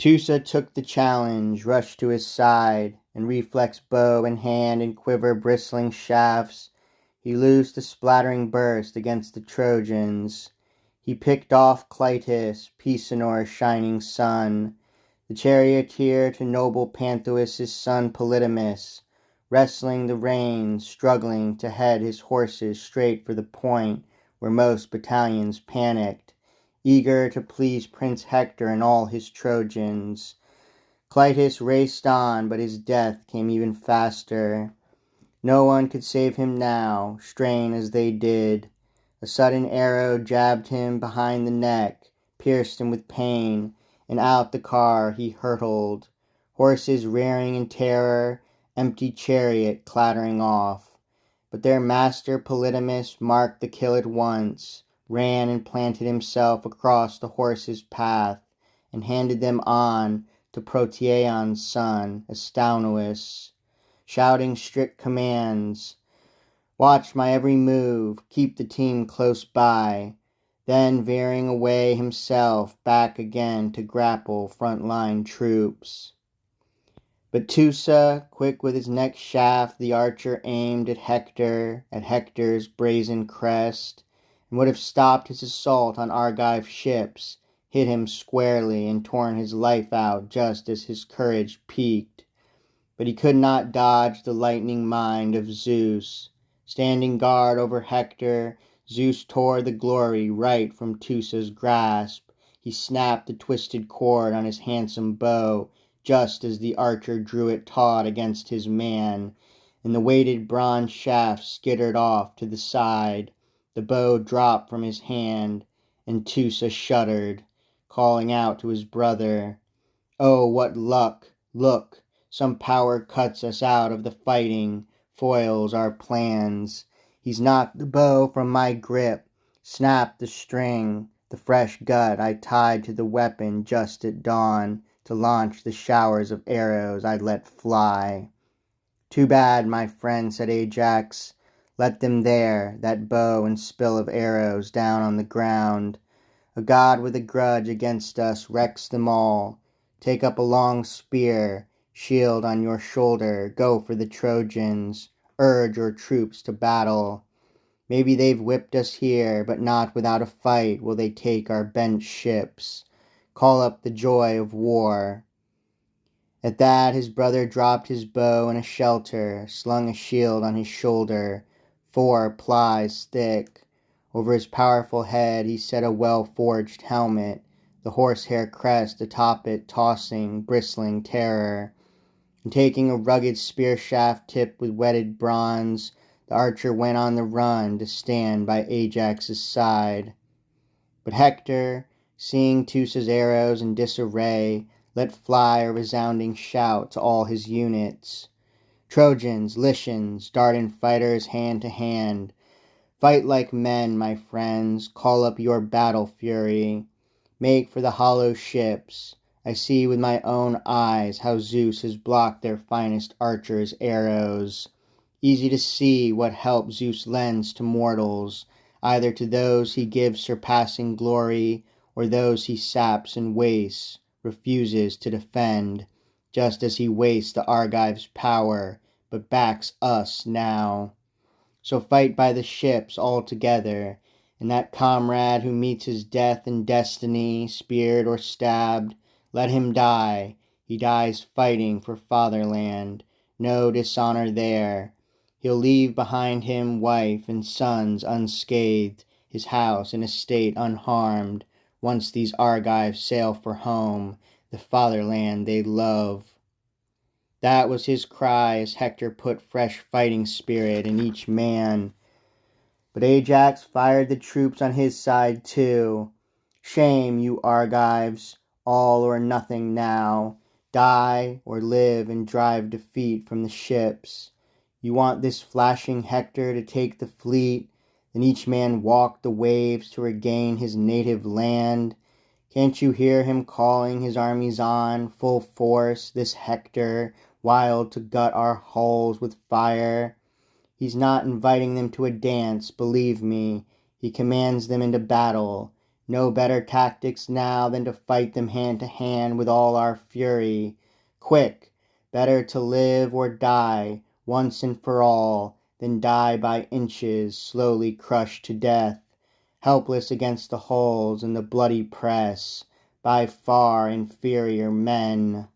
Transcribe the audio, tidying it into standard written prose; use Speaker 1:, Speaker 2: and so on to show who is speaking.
Speaker 1: Teusa took the challenge, rushed to his side, and reflexed bow in hand and quiver bristling shafts, he loosed a splattering burst against the Trojans. He picked off Clytus, Pisenor's shining son, the charioteer to noble Panthous' son Polydamas, wrestling the reins, struggling to head his horses straight for the point where most battalions panicked, eager to please Prince Hector and all his Trojans. Clytus raced on, but his death came even faster. No one could save him now, strain as they did. A sudden arrow jabbed him behind the neck, pierced him with pain, and out the car he hurtled, horses rearing in terror, empty chariot clattering off. But their master Polydamas marked the kill at once, ran and planted himself across the horses' path, and handed them on to Proteaon's son, Astaunous, shouting strict commands. Watch my every move, keep the team close by, then veering away himself back again to grapple front-line troops. But Teusa, quick with his next shaft, the archer aimed at Hector's brazen crest, and would have stopped his assault on Argive ships, hit him squarely, and torn his life out just as his courage peaked. But he could not dodge the lightning mind of Zeus. Standing guard over Hector, Zeus tore the glory right from Teusa's grasp. He snapped the twisted cord on his handsome bow, just as the archer drew it taut against his man, and the weighted bronze shaft skittered off to the side. The bow dropped from his hand, and Teusa shuddered, calling out to his brother, "Oh, what luck! Look! Some power cuts us out of the fighting, foils our plans. He's knocked the bow from my grip, snapped the string, the fresh gut I tied to the weapon just at dawn to launch the showers of arrows I'd let fly." "Too bad, my friend," said Ajax. "Let them there, that bow and spill of arrows down on the ground. A god with a grudge against us wrecks them all. Take up a long spear, shield on your shoulder, go for the Trojans, urge your troops to battle. Maybe they've whipped us here, but not without a fight will they take our bent ships. Call up the joy of war." At that his brother dropped his bow in a shelter, slung a shield on his shoulder, 4 plies thick. Over his powerful head he set a well-forged helmet, the horsehair crest atop it tossing, bristling terror. And taking a rugged spear shaft tipped with whetted bronze, the archer went on the run to stand by Ajax's side. But Hector, seeing Teusa's arrows in disarray, let fly a resounding shout to all his units. "Trojans, Lycians, Dardan fighters hand to hand, fight like men, my friends, call up your battle fury. Make for the hollow ships. I see with my own eyes how Zeus has blocked their finest archers' arrows. Easy to see what help Zeus lends to mortals, either to those he gives surpassing glory, or those he saps and wastes, refuses to defend, just as he wastes the Argives' power, but backs us now. So fight by the ships all together, and that comrade who meets his death in destiny, speared or stabbed, let him die. He dies fighting for fatherland. No dishonor there. He'll leave behind him wife and sons unscathed, his house and estate unharmed, once these Argives sail for home, the fatherland they love." That was his cry as Hector put fresh fighting spirit in each man. But Ajax fired the troops on his side too. "Shame, you Argives! All or nothing now. Die or live and drive defeat from the ships. You want this flashing Hector to take the fleet, then each man walk the waves to regain his native land. Can't you hear him calling his armies on, full force, this Hector, wild to gut our hulls with fire? He's not inviting them to a dance, believe me. He commands them into battle, No better tactics now than to fight them hand to hand with all our fury. Quick! Better to live or die, once and for all, than die by inches, slowly crushed to death, helpless against the holes in the bloody press, by far inferior men.